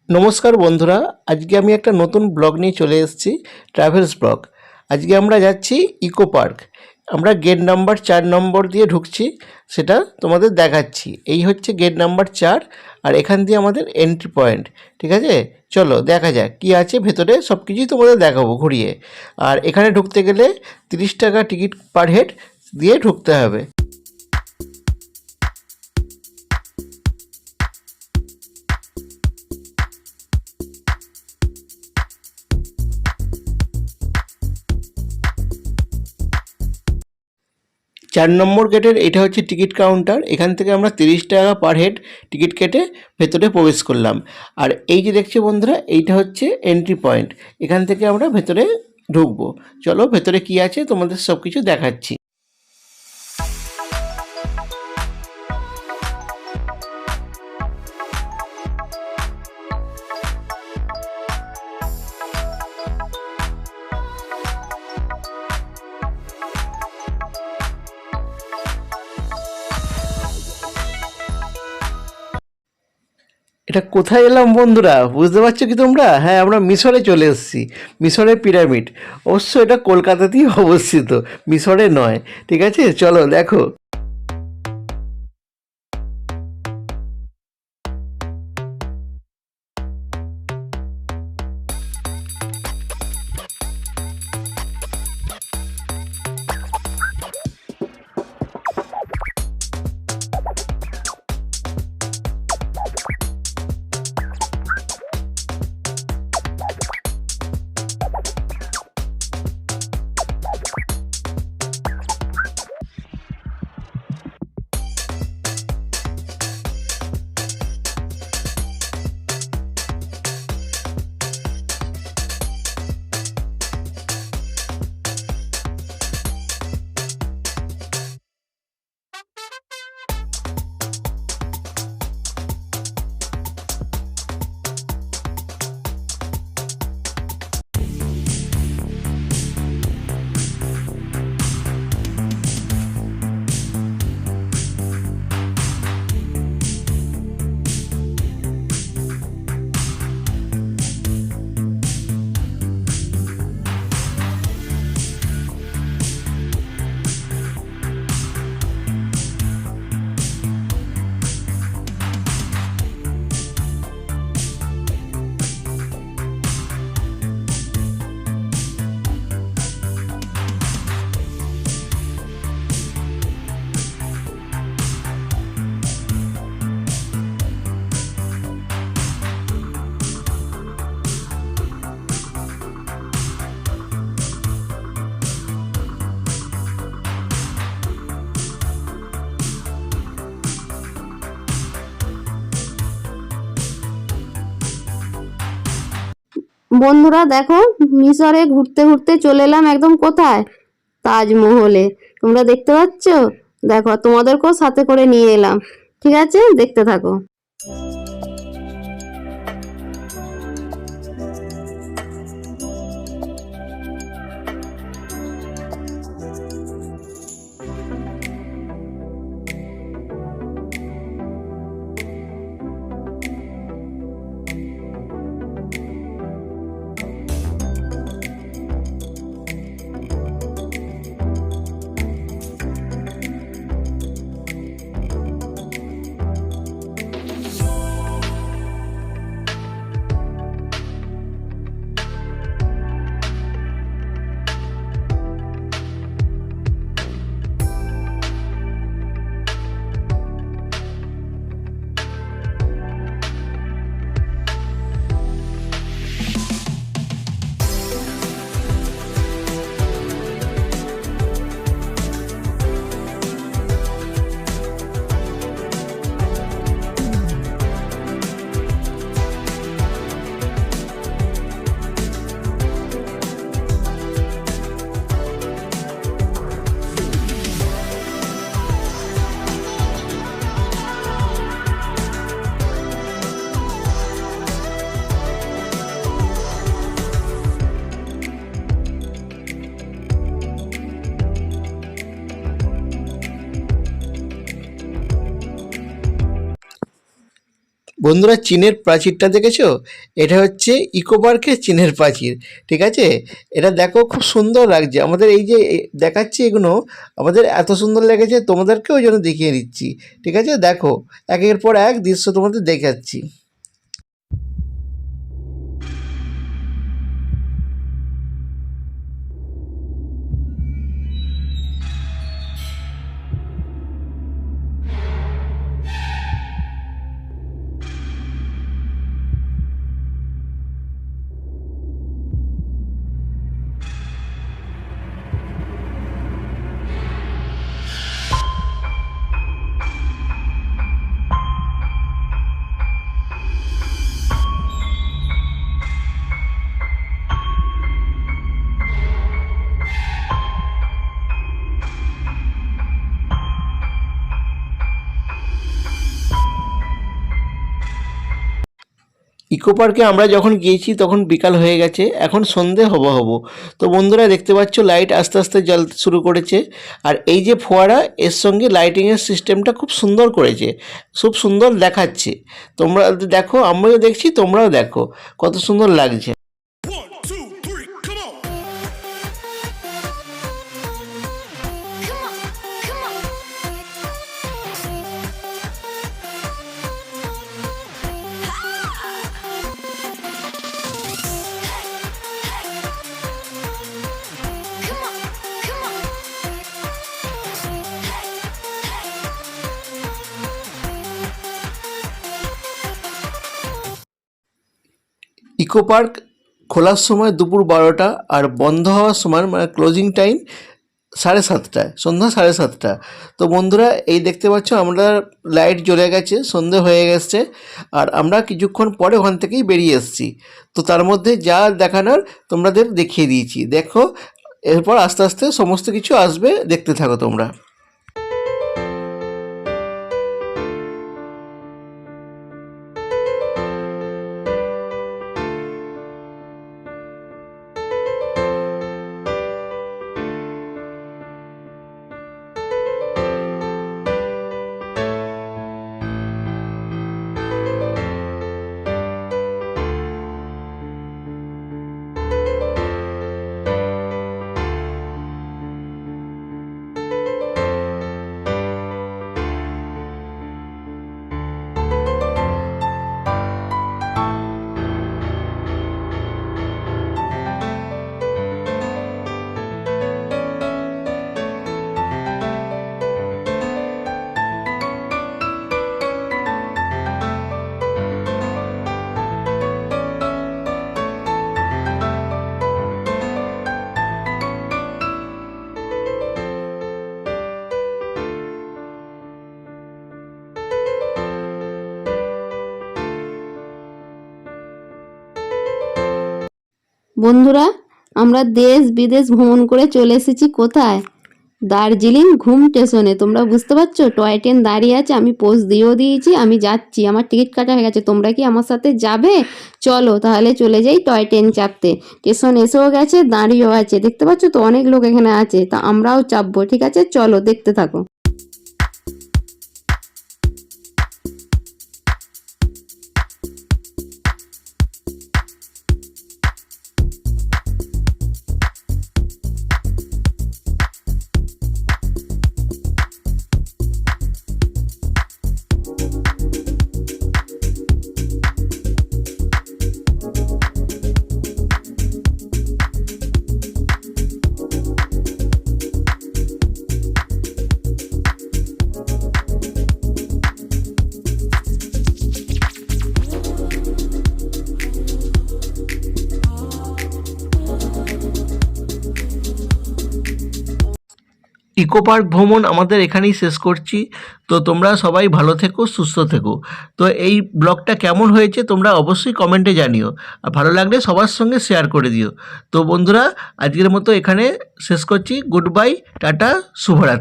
নমস্কার বন্ধুরা, আজকে আমি একটা নতুন ব্লগ নিয়ে চলে এসেছি, ট্রাভেলস ব্লগ। আজকে আমরা যাচ্ছি ইকো পার্ক। আমরা গেট নাম্বার 4 নম্বর দিয়ে ঢুকছি, সেটা তোমাদের দেখাচ্ছি। এই হচ্ছে গেট নাম্বার 4, আর এখান দিয়ে আমাদের এন্ট্রি পয়েন্ট। ঠিক আছে, চলো দেখা যাক কী আছে ভেতরে, সব কিছুই তোমাদের দেখাবো ঘুরিয়ে। আর এখানে ঢুকতে গেলে 30 টাকা টিকিট পার হেড দিয়ে ঢুকতে হবে। 4 নম্বর গেটের এটা হচ্ছে টিকিট কাউন্টার। এখান থেকে আমরা 30 টাকা পার হেড টিকিট কেটে ভেতরে প্রবেশ করলাম। আর এই যে দেখছো বন্ধুরা, এইটা হচ্ছে এন্ট্রি পয়েন্ট। এখান থেকে আমরা ভেতরে ঢুকবো। চলো ভেতরে কি আছে তোমাদের সব কিছু দেখাচ্ছি। এটা কোথায় এলাম বন্ধুরা, বুঝতে পারছো কি তোমরা? হ্যাঁ, আমরা মিশরে চলে এসেছি। মিশরের পিরামিড। অবশ্য এটা কলকাতাতেই অবস্থিত, মিশরে নয়। ঠিক আছে, চলো দেখো। বন্ধুরা দেখো, মিশরে ঘুরতে ঘুরতে চলে এলাম একদম কোথায়, তাজমহলে। তোমরা দেখতে পাচ্ছ? দেখো, তোমাদেরকেও সাথে করে নিয়ে এলাম। ঠিক আছে, দেখতে থাকো। বন্ধুরা, চীনের প্রাচীরটা দেখেছো? এটা হচ্ছে ইকো পার্কের চীনের প্রাচীর। ঠিক আছে, এটা দেখো খুব সুন্দর লাগছে। আমাদের এই যে দেখাচ্ছি এগুলো আমাদের এত সুন্দর লেগেছে, তোমাদেরকেও ওই জন্য দেখিয়ে দিচ্ছি। ঠিক আছে, দেখো একের পর এক দৃশ্য তোমাদের দেখাচ্ছি। ইকো পার্কে আমরা যখন গিয়েছি তখন বিকাল হয়ে গেছে, এখন সন্ধে হব। তো বন্ধুরা দেখতে পাচ্ছ লাইট আস্তে আস্তে জ্বলতে শুরু করেছে। আর এই যে ফোয়ারা, এর সঙ্গে লাইটিংয়ের সিস্টেমটা খুব সুন্দর করেছে, খুব সুন্দর দেখাচ্ছে। তোমরা দেখো, আমরাও দেখছি, তোমরাও দেখো কত সুন্দর লাগছে। ইকো পার্ক খোলার সময় দুপুর 12টা, আর বন্ধ হওয়ার সময় মানে ক্লোজিং টাইম 7:30, সন্ধ্যা 7:30। তো বন্ধুরা এই দেখতে পাচ্ছ আমরা লাইট জ্বলে গেছে, সন্ধে হয়ে গেছে, আর আমরা কিছুক্ষণ পরে ওখান থেকেই বেরিয়ে এসেছি। তো তার মধ্যে যা দেখানোর তোমাদের দেখিয়ে দিয়েছি। দেখো এরপর আস্তে আস্তে সমস্ত কিছু আসবে, দেখতে থাকো তোমরা। বন্ধুরা, আমরা দেশ বিদেশ ভ্রমণ করে চলে এসেছি কোথায়? দার্জিলিং ঘুম স্টেশনে। তোমরা বুঝতে পারছো, টয় ট্রেন দাঁড়িয়ে আছে, আমি পোস্ট দিয়েও দিয়েছি, আমি যাচ্ছি, আমার টিকিট কাটা হয়ে গেছে। তোমরা কি আমার সাথে যাবে? চলো তাহলে চলে যাই টয় ট্রেন চাপতে। স্টেশন এসেও গেছে, দাঁড়িয়েও আছে, দেখতে পাচ্ছ তো অনেক লোক এখানে আছে, তা আমরাও চাপবো। ঠিক আছে, চলো দেখতে থাকো। ইকো পার্ক ভ্রমণ আমাদের এখানেই শেষ করছি। তো তোমরা সবাই ভালো থেকো, সুস্থ থেকো। তো এই ব্লগটা কেমন হয়েছে তোমরা অবশ্যই কমেন্টে জানিও, আর ভালো লাগলে সবার সঙ্গে শেয়ার করে দিও। তো বন্ধুরা আজকের মতো এখানে শেষ করছি। গুড বাই, টাটা, শুভরাত্রি।